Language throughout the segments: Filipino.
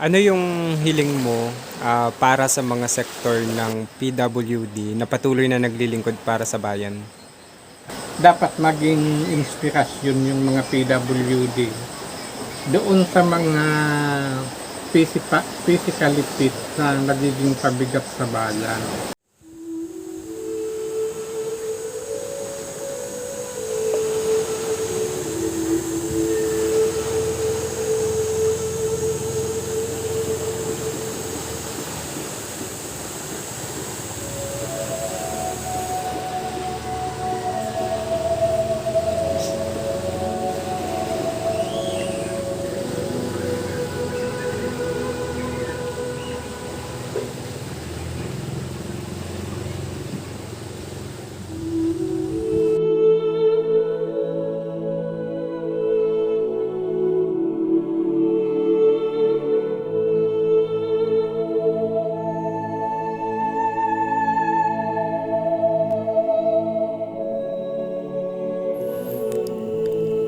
Ano yung hiling mo para sa mga sektor ng PWD na patuloy na naglilingkod para sa bayan? Dapat maging inspirasyon yung mga PWD doon sa mga physically fit na nagiging pabigat sa bayan.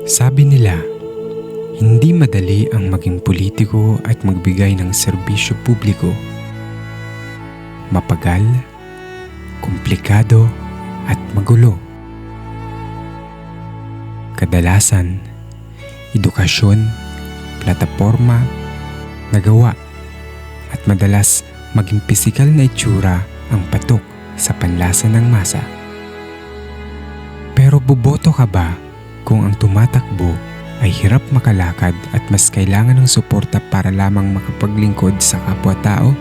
Sabi nila, hindi madali ang maging politiko at magbigay ng serbisyo publiko. Mapagal, komplikado at magulo. Kadalasan, edukasyon, plataporma, nagawa at madalas maging pisikal na itsura ang patok sa panlasa ng masa. Pero boboto ka ba kung ang tumatakbo ay hirap makalakad at mas kailangan ng suporta para lamang makapaglingkod sa kapwa-tao?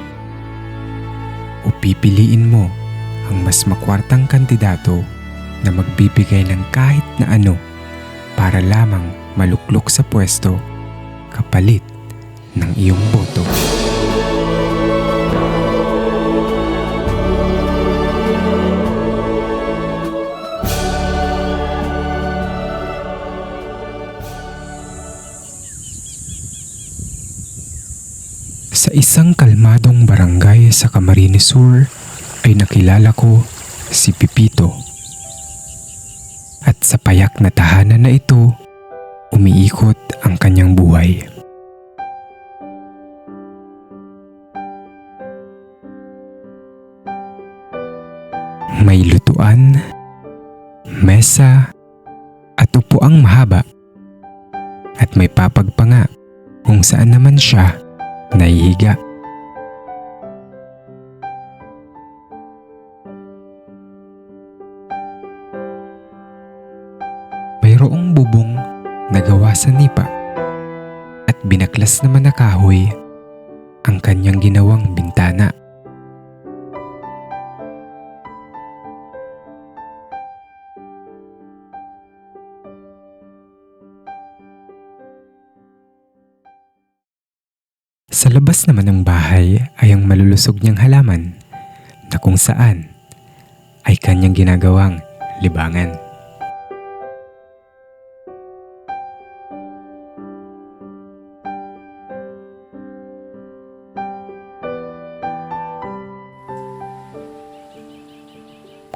O pipiliin mo ang mas makwartang kandidato na magbibigay ng kahit na ano para lamang maluklok sa pwesto kapalit ng iyong boto? Sa isang kalmadong barangay sa Camarines Sur ay nakilala ko si Pipito. At sa payak na tahanan na ito, umiikot ang kanyang buhay. May lutuan, mesa, at upuang mahaba. At may papag pa nga kung saan naman siya nahihiga. Mayroong bubong na gawa sa nipa at binaklas naman na kahoy ang kanyang ginawang bintana. Sa labas naman ng bahay ay ang malulusog niyang halaman na kung saan ay kanyang ginagawang libangan.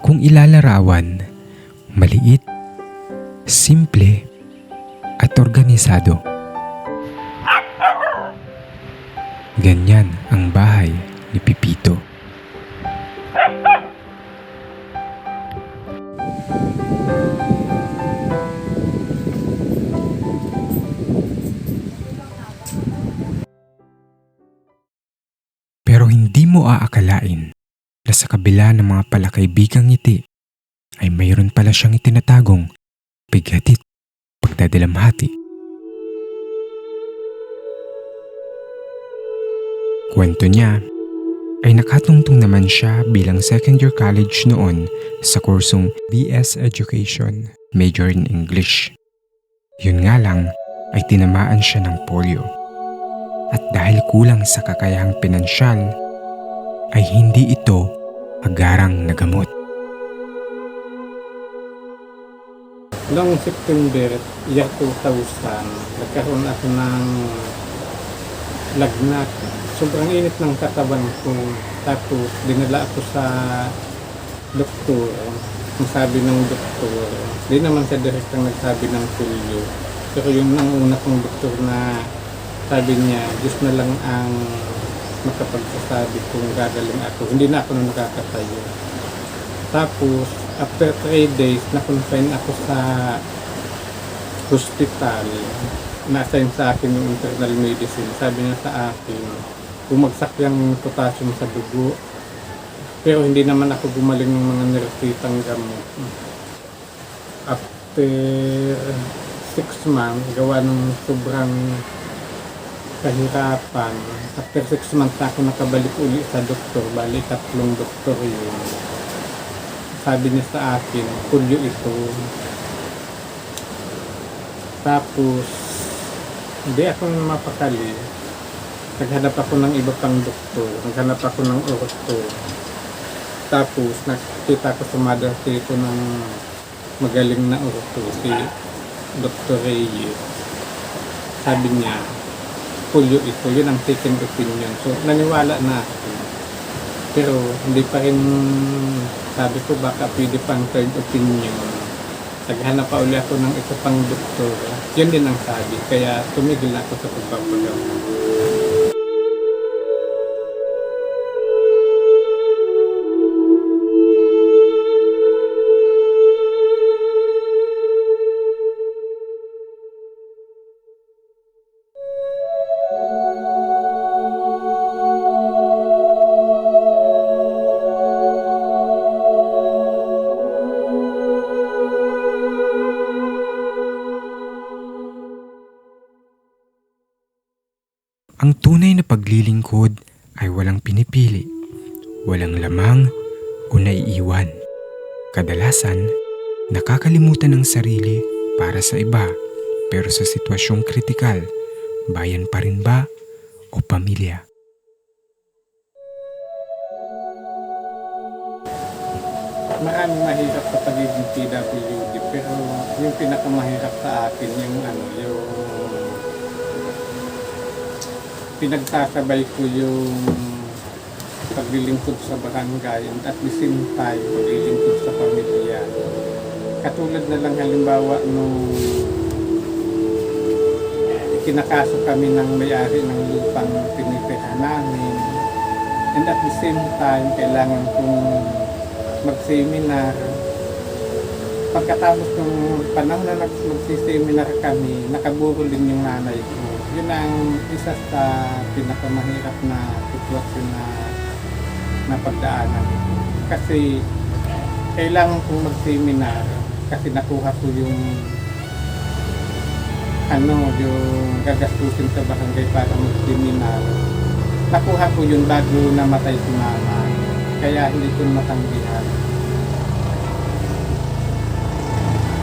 Kung ilalarawan, maliit, simple at organisado. Ganyan ang bahay ni Pipito. Pero hindi mo aakalain na sa kabila ng mga palakaibigang ngiti ay mayroon pala siyang itinatagong bighatit pagdadalamhati. Kwento niya ay nakatungtong naman siya bilang second year college noon sa kursong BS Education, major in English. Yun nga lang ay tinamaan siya ng polio. At dahil kulang sa kakayahang pinansyal, ay hindi ito agarang nagamot. Noong September, year 2000, nagkaroon ako ng lagnat. Sobrang init ng katawan ko. Tapos dinala ako sa doktor. Ang sabi ng doktor, di naman siya direktang nagsabi ng polio. Pero yung nang una kong doktor na Sabi niya, Diyos na lang ang makapagsasabi kung gagaling ako. Hindi na ako na nakakatayo. Tapos, after 3 days, na-confine ako sa hospital. Na-assign sa akin yung internal medicine. Sabi niya sa akin, bumagsak yung potassium sa dugo. Pero hindi naman ako gumaling ng mga niresitang gamot. After 6 months, gawa ng sobrang kahirapan. After 6 months na ako nakabalik uli sa doktor. Bali, 3 doktor yun. Sabi niya sa akin, polio ito. Tapos, hindi ako mapakali. Naghanap ako ng iba pang doktor. Naghanap ako ng orto. Tapos, nakita ko sa mother ko ng magaling na orto, si Dr. Reyes. Sabi niya, polio ito. Yun ang second opinion. So, naniwala na ako. Pero, hindi pa rin, sabi ko, baka pwede pang third opinion. Naghanap pa uli ako ng isa pang doktor. Yun din ang sabi. Kaya, tumigil na ako sa pagpapagamot. Ang tunay na paglilingkod ay walang pinipili, walang lamang o naiiwan. Kadalasan, nakakalimutan ng sarili para sa iba, pero sa sitwasyong kritikal, bayan pa rin ba o pamilya? Maraming mahirap sa pagiging PWD, pero yung pinakamahirap sa akin, yung pinagtasabay ko yung paglilingkod sa barangay at the same time paglilingkod sa pamilya. Katulad na lang halimbawa nung kinakaso kami ng may-ari ng lupang tinitirahan namin, and at the same time kailangan kong mag-seminar. Pagkatapos ng panahon na mag-seminar kami, nakaburo din yung nanay ko. Yun ang isa sa pinakamahirap na sitwasyon na pagdaanan. Kasi kailangan kong mag-seminar kasi nakuha ko yung yung gagastusin sa barangay para mag-seminar. Nakuha ko yun bago namatay si mama. Kaya hindi ko matanggihan.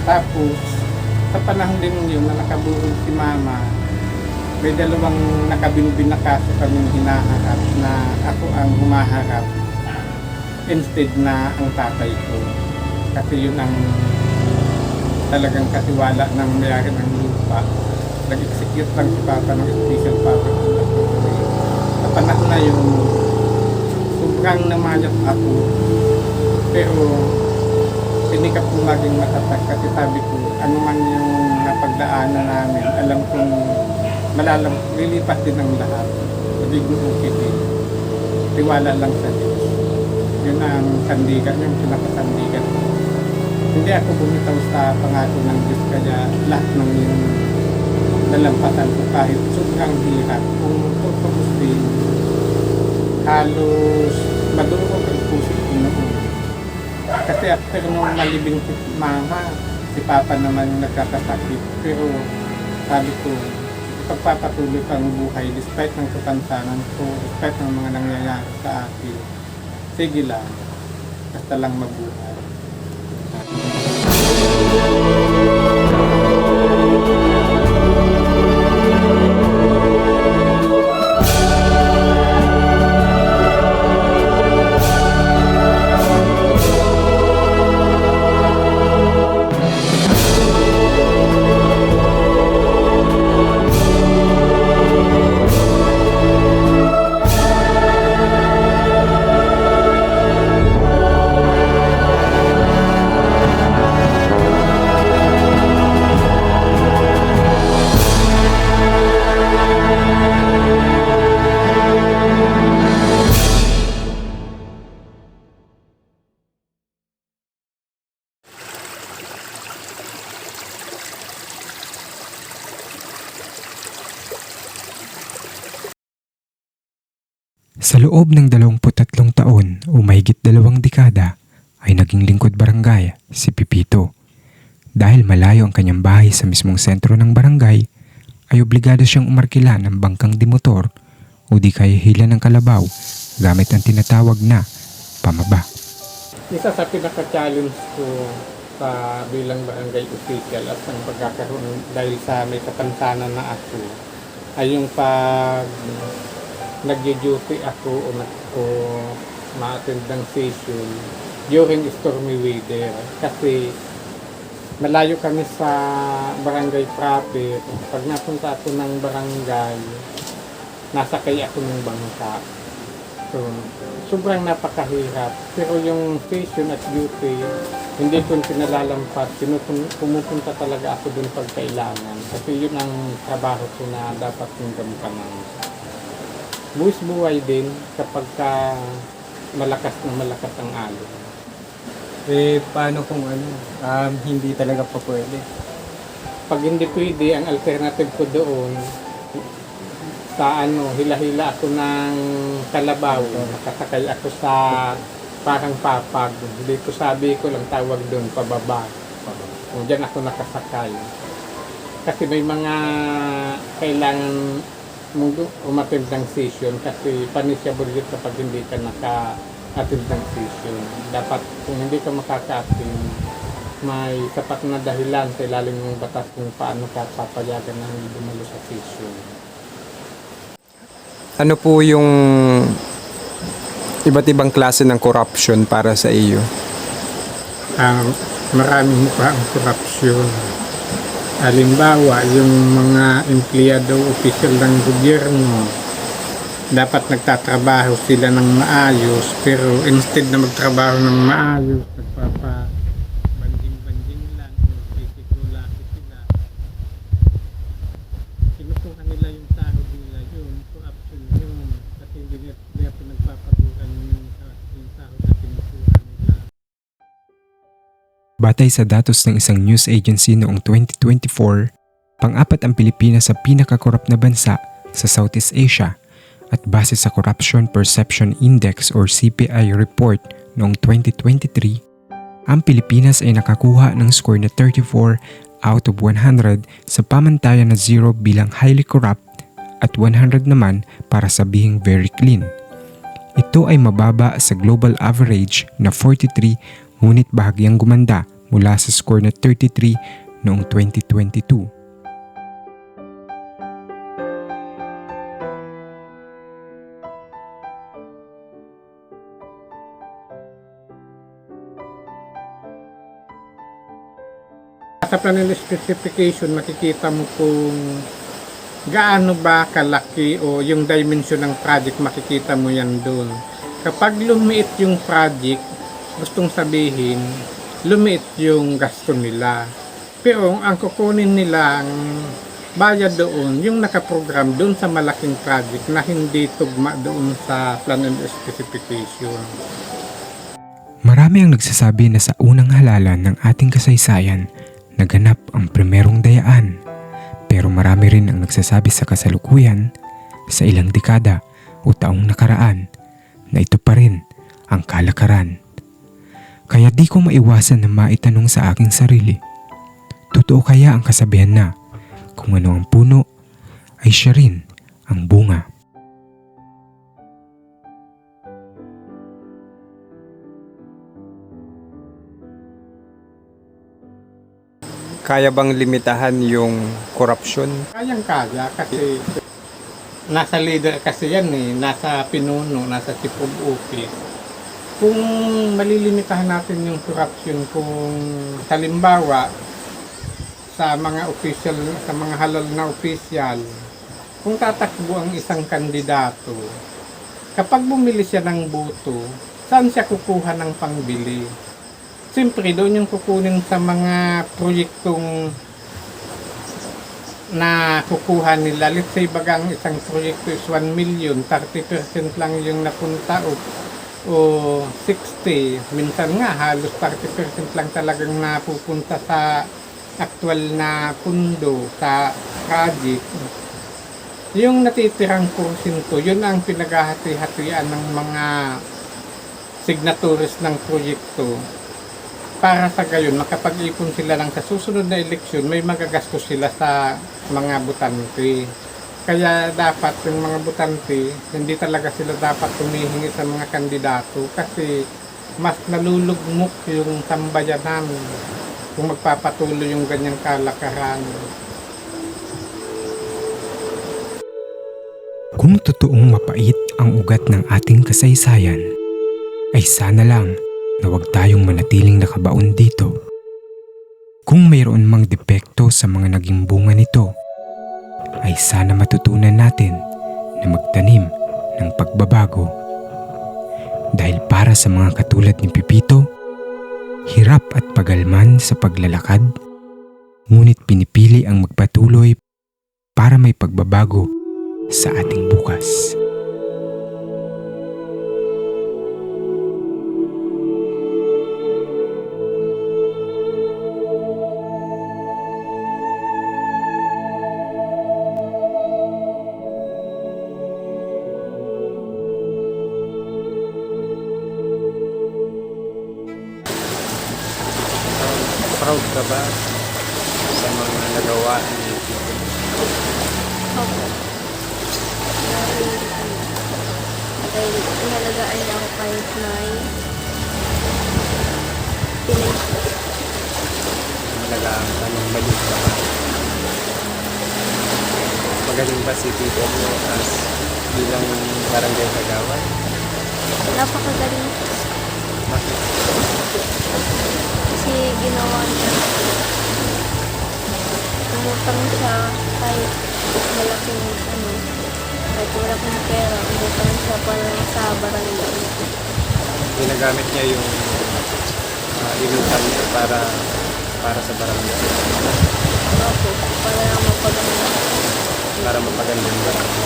Tapos, sa panahon din yun na nakaburol si mama, may 2 nakabinubin na kaso kaming hinaharap na ako ang humaharap instead na ang tatay ko. Kasi yun ang talagang katiwala ng may-ari ng lupa. Nag-execute lang si Papa ng special power. Sa panahon na yun, sobrang namayat ako. Pero pinikap ko maging matatag kasi sabi ko, ano man yung napagdaanan namin, alam kong lilipas din ang lahat. Magiging okay din. Tiwala lang sa Diyos. Yun ang sandigan, yung pinakasandigan ko. Hindi ako bumitaw sa pangako ng Diyos, kaya lahat ng yung nalampasan ko kahit sobrang hirap. Kung tutubusin, halos madurog ang puso ko noon. Kasi after nung malibing si mama, si Papa naman yung nagkakasakit. Pero sabi ko, pagpapatuloy pang buhay despite ng kapansanan ko, despite ng mga nangyayari sa akin. Sige lang, basta lang mabuhay. Sa loob ng 23 taon o mahigit 2 dekada ay naging lingkod barangay si Pipito. Dahil malayo ang kanyang bahay sa mismong sentro ng barangay, ay obligado siyang umarkila ng bangkang dimotor o di kaya hila ng kalabaw gamit ang tinatawag na pamaba. Isa sa pinaka-challenge ko sa bilang barangay official at ang pagkakaroon dahil sa may kapansanan na ako ay yung pag nag-duty ako o ma-attend ng session during stormy weather kasi malayo kami sa barangay proper. Pag napunta ako ng barangay, nasakay ako ng bangka. So, sobrang napakahirap. Pero yung station at duty, hindi ko pinalalampas. Pumupunta talaga ako dun pag kailangan. Kasi yun ang trabaho ko na dapat kong gampanan. Buwis buhay din kapag malakas ang alon. Paano kung hindi talaga pa pwede? Pag hindi pwede, ang alternative ko doon, sa hila-hila ako ng kalabaw. Nakasakay ako sa parang papag. Dito sabi ko lang tawag doon, pababa. O diyan ako nakasakay. Kasi may mga kailangan mong umattend ng session kasi punishable yun kapag hindi ka naka-attend ng session. Dapat kung hindi ka makaka-attend, may sapat na dahilan sa ilalim ng batas kung paano ka papayagan na hindi dumalo sa session. Ano po yung iba't ibang klase ng corruption para sa iyo? Maraming pa ang korupsyon. Halimbawa, yung mga empleyado opisyal ng gobyerno, dapat nagtatrabaho sila ng maayos, pero instead na magtrabaho ng maayos, nagpapa-banding-banding lang, nagsisigulaki sila. Kinukuha nila yung sahod nila, yun, corruption yun, kasi hindi nila pinagpapaguran yung sahod na kinukuha nila. Batay sa datos ng isang news agency noong 2024, pang-apat ang Pilipinas sa pinakakorap na bansa sa Southeast Asia at base sa Corruption Perception Index or CPI report noong 2023, ang Pilipinas ay nakakuha ng score na 34 out of 100 sa pamantayan na 0 bilang highly corrupt at 100 naman para sabihing very clean. Ito ay mababa sa global average na 43 ngunit bahagyang gumanda mula sa score na 33 noong 2022. Sa planning specification, makikita mo kung gaano ba kalaki o yung dimension ng project, makikita mo yan doon. Kapag lumiit yung project, gustong sabihin, lumiit yung gasto nila. Pero ang kukunin nilang bayad doon, yung nakaprogram doon sa malaking project na hindi tugma doon sa plan and specification. Marami ang nagsasabi na sa unang halalan ng ating kasaysayan, naganap ang primerong dayaan. Pero marami rin ang nagsasabi sa kasalukuyan, sa ilang dekada o taong nakaraan, na ito pa rin ang kalakaran. Kaya di ko maiwasan na maitanong sa aking sarili, totoo kaya ang kasabihan na kung ano ang puno ay siya rin ang bunga? Kaya bang limitahan yung corruption? Kayang-kaya kasi nasa leader kasi yan nasa pinuno, nasa chief of office. Kung malilimitahan natin yung corruption, kung halimbawa sa mga official, sa mga halal na official, kung tatakbo ang isang kandidato, kapag bumili siya ng boto, saan siya kukuha ng pangbili? Siyempre, doon yung kukunin sa mga proyektong na kukuha nila. Let's say, bagang isang proyekto is 1 million, 30% lang yung napunta o 60. Minsan nga, halos 30% lang talagang napupunta sa actual na pundo, sa project. Yung natitirang porsyento, yun ang pinaghahati-hatian ng mga signatories ng proyekto. Para sa gayon, makapag-ipon sila lang sa susunod na eleksyon, may magagastos sila sa mga butante. Kaya dapat yung mga butante, hindi talaga sila dapat humihingi sa mga kandidato kasi mas nalulugmok yung sambayanan kung magpapatuloy yung ganyang kalakaran. Kung totoong mapait ang ugat ng ating kasaysayan, ay sana lang na huwag tayong manatiling nakabaon dito. Kung mayroon mang depekto sa mga naging bunga nito, ay sana matutunan natin na magtanim ng pagbabago. Dahil para sa mga katulad ni Pepito, hirap at pagalman sa paglalakad, ngunit pinipili ang magpatuloy para may pagbabago sa ating bukas. Proud ka ba sa mga nagawa ni Pito? Opo. Dahil inalagaan niya ako kahit may pinay. Malagang tanong balik ka ba? Magaling ba si Pito mo as bilang barangay kagawad? Napakagaling Bakit? kasi ginawa niya. Umutang siya kahit malaking kahit wala pong pera, umutang siya para sa barangay. Ginagamit niya yung inutang niya para sa barangay. Opo, para mapaganda. Para mapaganda yung barangay.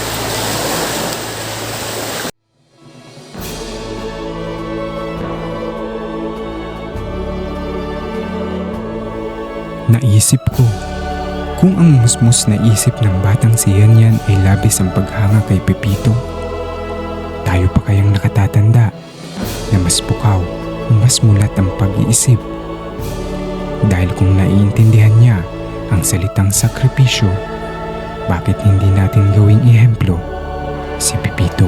Naisip ko, kung ang musmus na isip ng batang si Yan ay labis ang paghanga kay Pepito, tayo pa kayang nakatatanda na mas pukaw o mas mulat ang pag-iisip? Dahil kung naiintindihan niya ang salitang sakripisyo, bakit hindi natin gawing ehemplo si Pepito?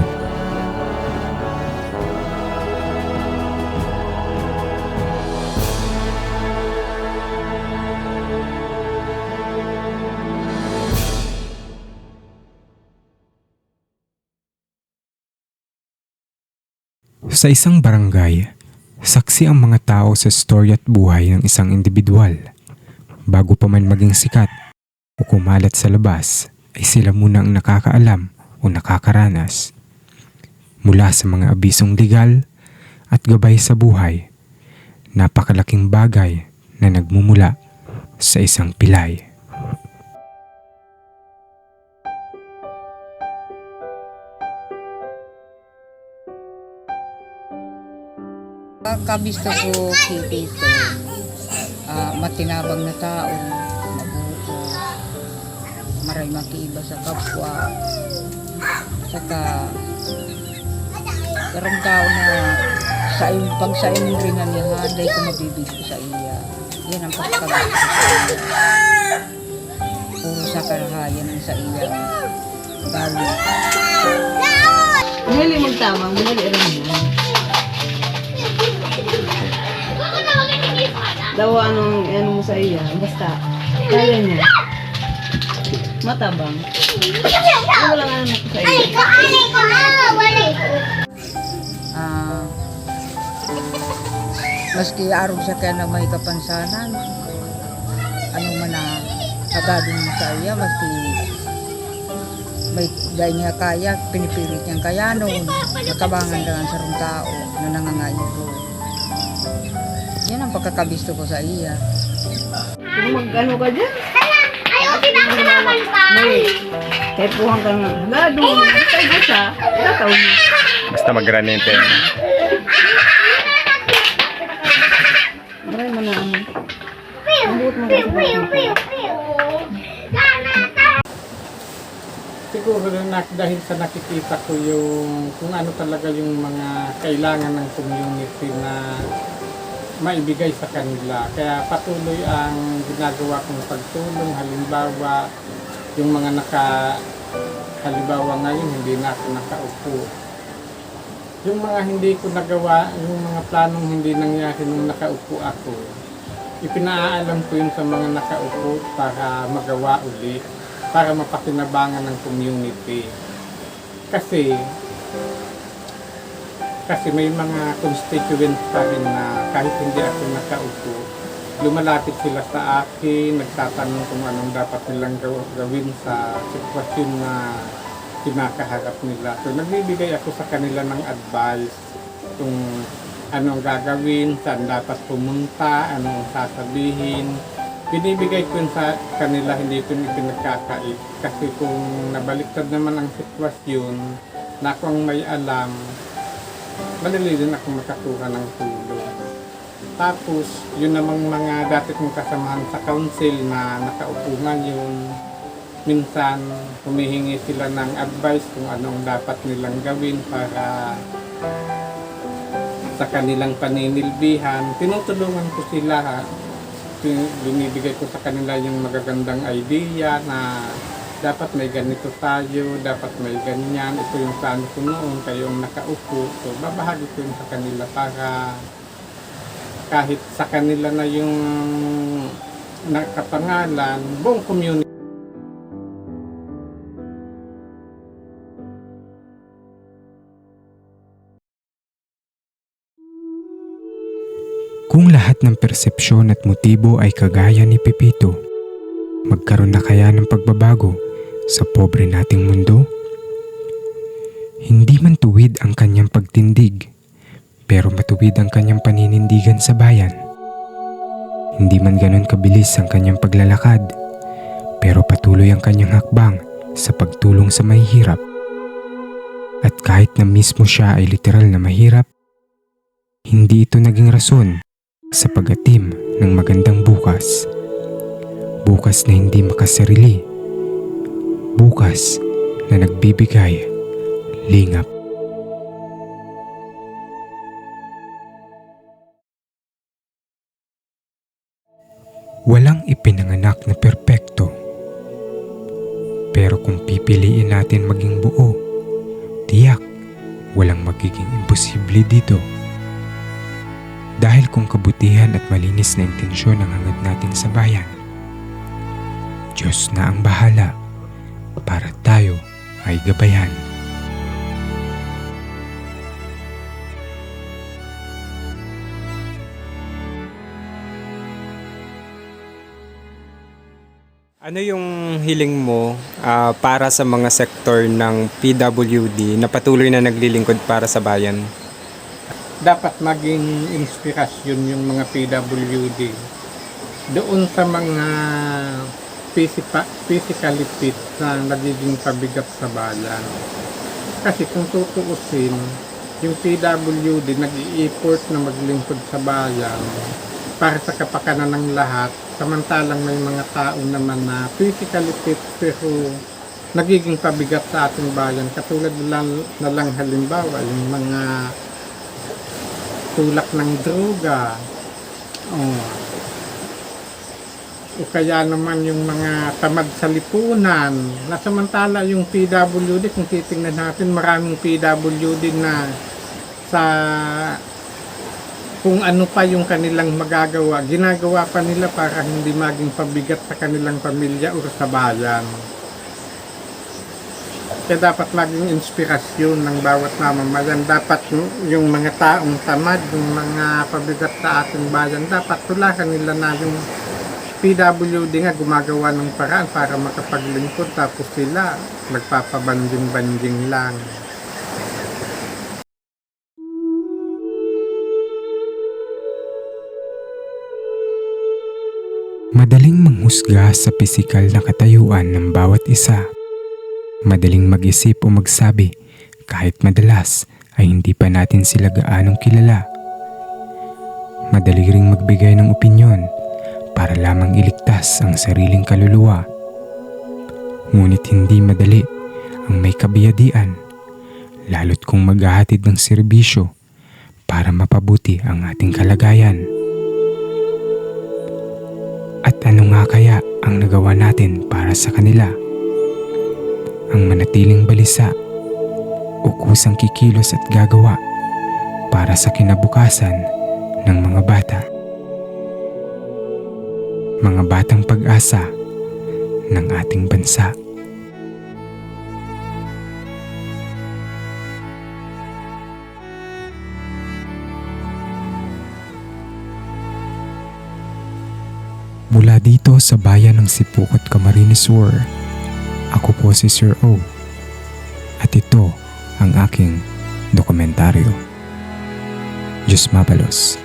Sa isang barangay, saksi ang mga tao sa story at buhay ng isang individual. Bago pa man maging sikat o kumalat sa labas, ay sila muna ang nakakaalam o nakakaranas. Mula sa mga abisong legal at gabay sa buhay, napakalaking bagay na nagmumula sa isang pilay. Kabisto ko si Pito, matinabang na tao, mabuto, maray makiiba sa kapwa, saka karong tao na pag sa ringan niya, haday ko mabibig ko sa iya. Yan ang pagkabisto ko sa iya. Puro sa karahayan ang sa iya. Bawin. Mahili magtamang, mahili rin yan. Daw anong mo sa iya, basta kaya niya. Matabang. Ano lang ano ko sa iya. Maski arog siya kaya na may kapansanan, ano man na kagadong mo sa iya, maski may dahil niya kaya, pinipilit niyang kaya noon, nakabangan lang sa rong tao na nangangaibo. Yan ang pagkakabisto ko sa iya. Kung mag-ano ka dyan? Ayaw, pinakasalaman pa! May, kahit puhang ka nga, gado, tayo ko siya, nataw niya. Basta magranente. Maray mo na ano. Ang buot mo kasi. siguro dahil sa nakikita ko yung kung ano talaga yung mga kailangan ng community na maibigay sa kanila. Kaya patuloy ang ginagawa kong pagtulong. Halimbawa, yung mga halimbawa ngayon hindi na ako nakaupo. Yung mga hindi ko nagawa, yung mga planong hindi nangyari nung nakaupo ako, ipinaalam ko yun sa mga nakaupo para magawa ulit, para mapakinabangan ng community. Kasi may mga constituents pa rin na kahit hindi ako nakaupo, lumalapit sila sa akin, nagtatanong kung anong dapat nilang gawin sa sitwasyon na kinakaharap nila. So nagbibigay ako sa kanila ng advice kung anong gagawin, saan dapat pumunta, anong sasabihin. Binibigay ko yun sa kanila, hindi ko ipinagkakait. Kasi kung nabaliktad naman ang sitwasyon, na ako ang may alam, madali din ako makakuha ng tulong. Tapos, yun namang mga dati kong kasamahan sa council na nakaupo ngayon, minsan humihingi sila ng advice kung anong dapat nilang gawin para sa kanilang paninilbihan. Tinutulungan ko sila. Binibigay ko sa kanila yung magagandang idea na dapat may ganito tayo, dapat may ganyan, ito yung plano ko noon, kayong nakaupo. So babahagi ko yun sa kanila para kahit sa kanila na yung nakapangalan, buong community. Kung lahat ng persepsyon at motibo ay kagaya ni Pepito, magkaroon na kaya ng pagbabago sa pobre nating mundo? Hindi man tuwid ang kanyang pagtindig, pero matuwid ang kanyang paninindigan sa bayan. Hindi man ganon kabilis ang kanyang paglalakad, pero patuloy ang kanyang hakbang sa pagtulong sa mahihirap. At kahit na mismo siya ay literal na mahirap, hindi ito naging rason sa pag-atim ng magandang bukas. Bukas na hindi makasarili. Bukas na nagbibigay lingap. Walang ipinanganak na perpekto. Pero kung pipiliin natin maging buo, tiyak walang magiging imposible dito. Dahil kung kabutihan at malinis na intensyon ang hangad natin sa bayan, Diyos na ang bahala para tayo ay gabayan. Ano yung hiling mo para sa mga sektor ng PWD na patuloy na naglilingkod para sa bayan? Dapat maging inspirasyon yung mga PWD doon sa mga physically fit na nagiging pabigat sa bayan. Kasi kung tutuusin, yung PWD nag-i-effort na maglingkod sa bayan para sa kapakanan ng lahat, samantalang may mga tao naman na physically fit pero nagiging pabigat sa ating bayan. Katulad na lang halimbawa yung mga tulak ng droga, o kaya naman yung mga tamad sa lipunan, na samantala yung PWD, kung titingnan natin, maraming PWD na sa kung ano pa yung kanilang magagawa, ginagawa pa nila para hindi maging pabigat sa kanilang pamilya o sa bayan. Kaya dapat maging inspirasyon ng bawat mamamayan. Dapat yung mga taong tamad, yung mga pabigat sa ating bayan, dapat tulakan nila na yung PWD nga gumagawa ng paraan para makapaglingkod, tapos sila magpapabanjing-banjing lang. Madaling manghusga sa pisikal na katayuan ng bawat isa. Madaling mag-isip o magsabi kahit madalas ay hindi pa natin sila gaanong kilala. Madali ring magbigay ng opinyon para lamang iligtas ang sariling kaluluwa. Ngunit hindi madali ang may kabiyadian, lalo't kung maghahatid ng serbisyo para mapabuti ang ating kalagayan. At ano nga kaya ang nagawa natin para sa kanila? Ang manatiling balisa o kusang kikilos at gagawa para sa kinabukasan ng mga bata. Mga batang pag-asa ng ating bansa. Mula dito sa bayan ng Sipukot, Camarines Sur, ako po si Sir O. At ito ang aking dokumentaryo. Diyos mabalos.